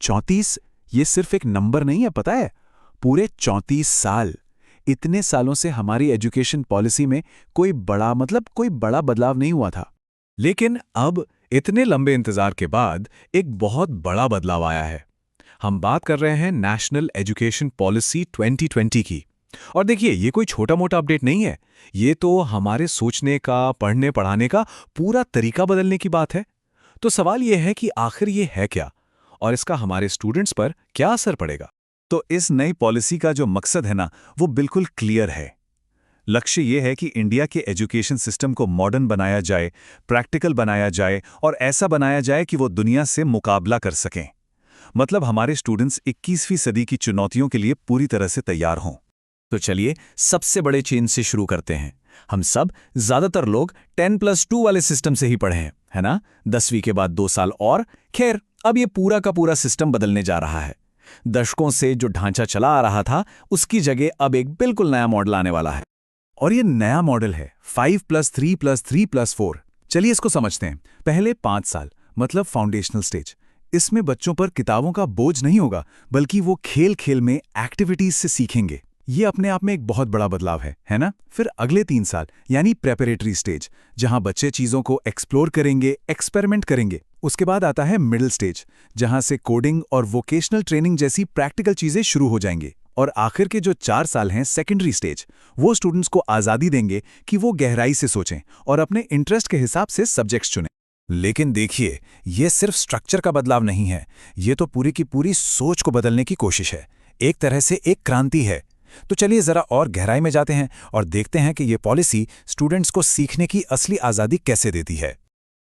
34? ये सिर्फ एक नंबर नहीं है, पता है, पूरे 34 साल। इतने सालों से हमारी एजुकेशन पॉलिसी में कोई बड़ा बदलाव नहीं हुआ था। लेकिन अब इतने लंबे इंतजार के बाद एक बहुत बड़ा बदलाव आया है। हम बात कर रहे हैं नेशनल एजुकेशन पॉलिसी 2020 की। और देखिए, ये कोई छोटा-मोटा अपडेट नहीं है। ये तो हमारे सोचने का, पढ़ने पढ़ाने का पूरा तरीका बदलने की बात है। तो सवाल ये है कि आखिर ये है क्या और इसका हमारे स्टूडेंट्स पर क्या असर पड़ेगा। तो इस नई पॉलिसी का जो मकसद है ना, वो बिल्कुल क्लियर है। लक्ष्य ये है कि इंडिया के एजुकेशन सिस्टम को मॉडर्न बनाया जाए, प्रैक्टिकल बनाया जाए और ऐसा बनाया जाए कि वो दुनिया से मुकाबला कर सकें। मतलब हमारे स्टूडेंट्स 21वीं सदी की चुनौतियों के लिए पूरी तरह से तैयार हों। तो चलिए सबसे बड़े चेंज से शुरू करते हैं। हम सब, ज्यादातर लोग 10+2 वाले सिस्टम से ही पढ़े हैं, है ना? 10वीं के बाद 2 साल और। खैर, अब ये पूरा का पूरा सिस्टम बदलने जा रहा है। दशकों से जो ढांचा चला आ रहा था, उसकी जगह अब एक बिल्कुल नया मॉडल आने वाला है। और ये नया मॉडल है 5+3+3+4। चलिए इसको समझते हैं। पहले 5 साल मतलब फाउंडेशनल स्टेज। इसमें बच्चों पर किताबों का बोझ नहीं होगा, बल्कि वो खेल खेल में एक्टिविटीज से सीखेंगे। ये अपने आप में एक बहुत बड़ा बदलाव है ना? फिर अगले 3 साल यानी प्रेपरेटरी स्टेज, जहां बच्चे चीजों को एक्सप्लोर करेंगे, एक्सपेरिमेंट करेंगे। उसके बाद आता है मिडिल स्टेज, जहां से कोडिंग और वोकेशनल ट्रेनिंग जैसी प्रैक्टिकल चीजें शुरू हो जाएंगे। और आखिर के जो 4 साल हैं सेकेंडरी स्टेज, वो स्टूडेंट्स को आज़ादी देंगे कि वो गहराई से सोचें और अपने इंटरेस्ट के हिसाब से सब्जेक्ट्स चुनें। लेकिन देखिए, ये सिर्फ स्ट्रक्चर का बदलाव नहीं है, ये तो पूरी की पूरी सोच को बदलने की कोशिश है। एक तरह से एक क्रांति है। तो चलिए जरा और गहराई में जाते हैं और देखते हैं कि ये पॉलिसी स्टूडेंट्स को सीखने की असली आज़ादी कैसे देती है।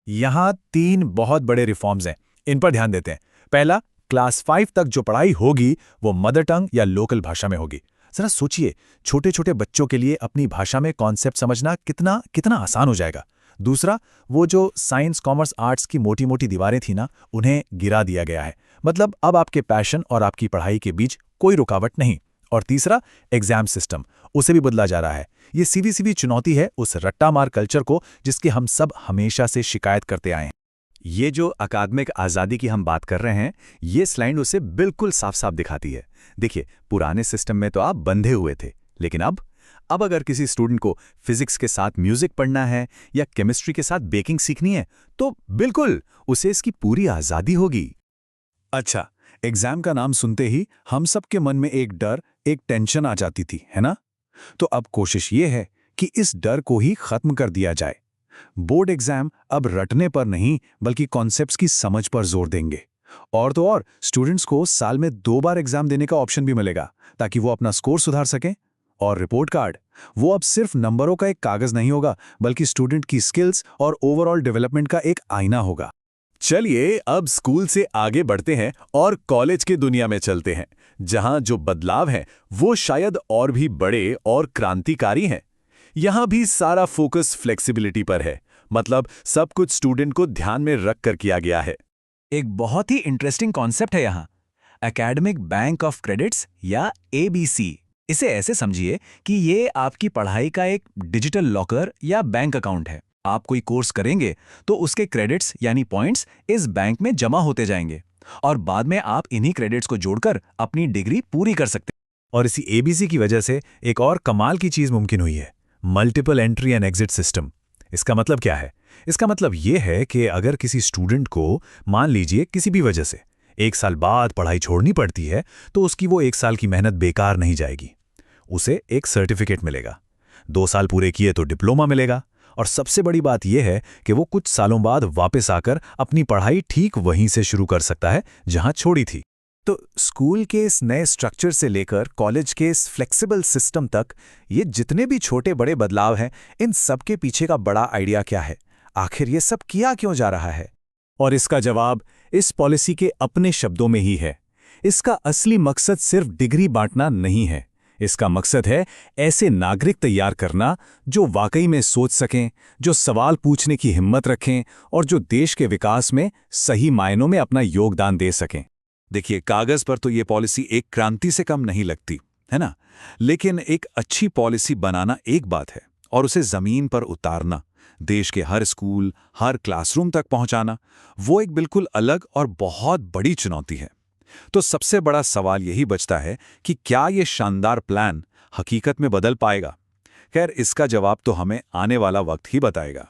यहाँ 3 बहुत बड़े रिफॉर्म्स हैं, इन पर ध्यान देते हैं। पहला, क्लास 5 तक जो पढ़ाई होगी वो मदर टंग या लोकल भाषा में होगी। जरा सोचिए, छोटे छोटे बच्चों के लिए अपनी भाषा में कॉन्सेप्ट समझना कितना कितना आसान हो जाएगा। दूसरा, वो जो साइंस, कॉमर्स, आर्ट्स की मोटी मोटी दीवारें थी ना, उन्हें गिरा दिया गया है। मतलब अब आपके पैशन और आपकी पढ़ाई के बीच कोई रुकावट नहीं। और तीसरा, एग्जाम सिस्टम, उसे भी बदला जा रहा है। ये सीधी सीधी चुनौती है उस रट्टा मार कल्चर को जिसकी हम सब हमेशा से शिकायत करते आए हैं। ये जो अकादमिक आज़ादी की हम बात कर रहे हैं, ये स्लाइड उसे बिल्कुल साफ साफ दिखाती है। देखिए, पुराने सिस्टम में तो आप बंधे हुए थे, लेकिन अब अगर किसी स्टूडेंट को फिजिक्स के साथ म्यूजिक पढ़ना है या केमिस्ट्री के साथ बेकिंग सीखनी है, तो बिल्कुल उसे इसकी पूरी आज़ादी होगी। अच्छा, एग्जाम का नाम सुनते ही हम सब के मन में एक डर, एक टेंशन आ जाती थी, है ना? तो अब कोशिश ये है कि इस डर को ही खत्म कर दिया जाए। बोर्ड एग्जाम अब रटने पर नहीं, बल्कि कॉन्सेप्ट्स की समझ पर जोर देंगे। और तो और, स्टूडेंट्स को साल में 2 बार एग्जाम देने का ऑप्शन भी मिलेगा, ताकि वो अपना स्कोर सुधार सकें। और रिपोर्ट कार्ड, वो अब सिर्फ नंबरों का एक कागज नहीं होगा, बल्कि स्टूडेंट की स्किल्स और ओवरऑल डेवलपमेंट का एक आईना होगा। चलिए अब स्कूल से आगे बढ़ते हैं और कॉलेज की दुनिया में चलते हैं, जहां जो बदलाव हैं वो शायद और भी बड़े और क्रांतिकारी हैं। यहां भी सारा फोकस फ्लेक्सिबिलिटी पर है, मतलब सब कुछ स्टूडेंट को ध्यान में रख कर किया गया है। एक बहुत ही इंटरेस्टिंग कॉन्सेप्ट है यहाँ, एकेडमिक बैंक ऑफ क्रेडिट्स या ABC। इसे ऐसे समझिए कि ये आपकी पढ़ाई का एक डिजिटल लॉकर या बैंक अकाउंट है। आप कोई कोर्स करेंगे तो उसके क्रेडिट्स यानी पॉइंट्स इस बैंक में जमा होते जाएंगे और बाद में आप इन्हीं क्रेडिट्स को जोड़कर अपनी डिग्री पूरी कर सकते हैं। और इसी ABC की वजह से एक और कमाल की चीज मुमकिन हुई है, multiple entry and exit system. इसका मतलब क्या है? इसका मतलब ये है कि अगर किसी स्टूडेंट को, मान लीजिए किसी भी वजह से 1 साल बाद पढ़ाई छोड़नी पड़ती है, तो उसकी वो 1 साल की मेहनत बेकार नहीं जाएगी। उसे एक सर्टिफिकेट मिलेगा। 2 साल पूरे किए तो डिप्लोमा मिलेगा। और सबसे बड़ी बात यह है कि वो कुछ सालों बाद वापस आकर अपनी पढ़ाई ठीक वहीं से शुरू कर सकता है जहां छोड़ी थी। तो स्कूल के इस नए स्ट्रक्चर से लेकर कॉलेज के इस फ्लेक्सिबल सिस्टम तक, ये जितने भी छोटे बड़े बदलाव हैं, इन सब के पीछे का बड़ा आइडिया क्या है? आखिर ये सब किया क्यों जा रहा है? और इसका जवाब इस पॉलिसी के अपने शब्दों में ही है। इसका असली मकसद सिर्फ डिग्री बांटना नहीं है। इसका मकसद है ऐसे नागरिक तैयार करना जो वाकई में सोच सकें, जो सवाल पूछने की हिम्मत रखें और जो देश के विकास में सही मायनों में अपना योगदान दे सकें। देखिए, कागज पर तो ये पॉलिसी एक क्रांति से कम नहीं लगती, है ना? लेकिन एक अच्छी पॉलिसी बनाना एक बात है और उसे जमीन पर उतारना, देश के हर स्कूल, हर क्लासरूम तक पहुंचाना, वो एक बिल्कुल अलग और बहुत बड़ी चुनौती है। तो सबसे बड़ा सवाल यही बचता है कि क्या ये शानदार प्लान हकीकत में बदल पाएगा। खैर, इसका जवाब तो हमें आने वाला वक्त ही बताएगा।